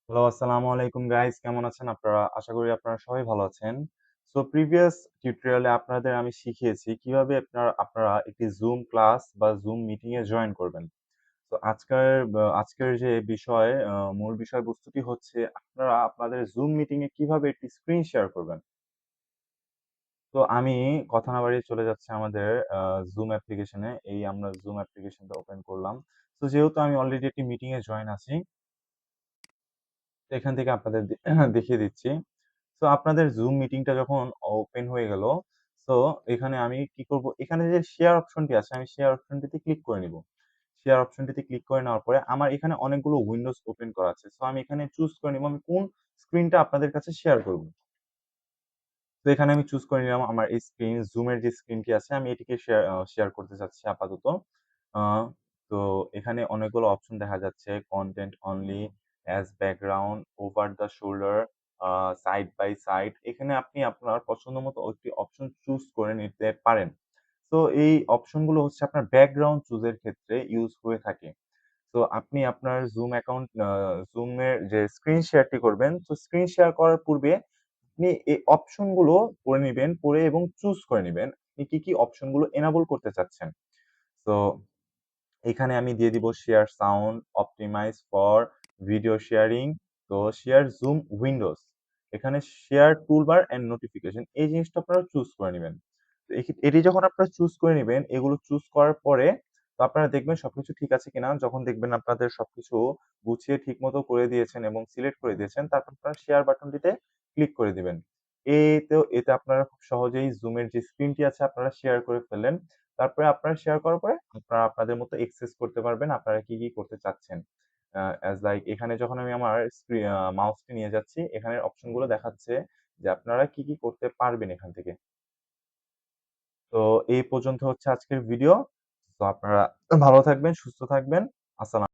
Hello, আসসালামু আলাইকুম guys, কেমন আছেন আপনারা? আশা করি আপনারা সবাই ভালো আছেন। সো প্রিভিয়াস টিউটোরিয়ালে আপনাদের আমি শিখিয়েছি কিভাবে আপনারা একটি Zoom ক্লাস বা Zoom মিটিং এ জয়েন করবেন। তো আজকের যে মূল বিষয়বস্তুটি হচ্ছে আপনারা আপনাদের Zoom মিটিং এ কিভাবে একটি স্ক্রিন শেয়ার করবেন। তো আমি কথা না বাড়িয়ে চলে যাচ্ছি আমাদের Zoom অ্যাপ্লিকেশনে। আমরা Zoom অ্যাপ্লিকেশনটা ওপেন করলাম। তো যেহেতু আমি অলরেডি একটি মিটিং এ জয়েন আছি, তো এখান থেকে আপনাদের দেখিয়ে দিচ্ছি। সো আপনাদের Zoom মিটিংটা যখন ওপেন হয়ে গেল, সো এখানে আমি কি করব? এখানে যে শেয়ার অপশনটি আছে, আমি শেয়ার অপশনটিতে ক্লিক করে নিব। শেয়ার অপশনটিতে ক্লিক করে নেওয়ার পরে আমার এখানে অনেকগুলো উইন্ডোজ ওপেন করা আছে। সো আমি এখানে চুজ করে নিব আমি কোন স্ক্রিনটা আপনাদের কাছে শেয়ার করব। তো এখানে আমি চুজ করে নিলাম আমার এই Zoom এর যে স্ক্রিনটি আছে আমি এটিকে শেয়ার করতে চাচ্ছি আপাতত। আ তো এখানে অনেকগুলো অপশন দেখা যাচ্ছে content only, as background, over the shoulder, a side by side. এখানে আপনি আপনার পছন্দমতো একটি অপশন চুজ করে নিতে পারেন। তো এই অপশনগুলো হচ্ছে আপনার ব্যাকগ্রাউন্ড চুজ এর ক্ষেত্রে ইউজ হয়ে থাকে। তো আপনি আপনার Zoom এর যে স্ক্রিন শেয়ারটি করবেন, তো স্ক্রিন শেয়ার করার পূর্বে আপনি এই অপশন গুলো পড়ে নিবেন, পড়ে এবং চুজ করে নিবেন। আপনি কি অপশন গুলো এনাবল করতে চাচ্ছেন। তো এখানে আমি দিয়ে দিব share sound, optimise for video sharing, তো শেয়ার জুম উইন্ডোজ। এখানে শেয়ার টুলবার অ্যান্ড নোটিফিকেশন এই জিনিসটা আপনারা চুজ করে নিবেন। তো এটি যখন আপনারা চুজ করে নিবেন, এগুলো চুজ করার পরে তো আপনারা দেখবেন সবকিছু ঠিক আছে কিনা। যখন দেখবেন আপনাদের সবকিছু গুছিয়ে ঠিকমতো করে দিয়েছেন এবং সিলেক্ট করে দিয়েছেন, তারপর আপনারা শেয়ার বাটনটিতে ক্লিক করে দিবেন। এতে আপনারা খুব সহজেই Zoom এর যে স্ক্রিনটি আছে আপনারা শেয়ার করে ফেললেন। তারপরে আপনারা শেয়ার করার পরে আপনারা আপনাদের মতো এক্সেস করতে পারবেন আপনারা কি করতে চাচ্ছেন। অ্যাজ লাইক এখানে যখন আমি আমার মাউসটি নিয়ে যাচ্ছি, এখানের অপশন গুলো দেখাচ্ছে যে আপনারা কি করতে পারবেন এখান থেকে। তো এই পর্যন্ত হচ্ছে আজকের ভিডিও। তো আপনারা ভালো থাকবেন, সুস্থ থাকবেন। আসসালাম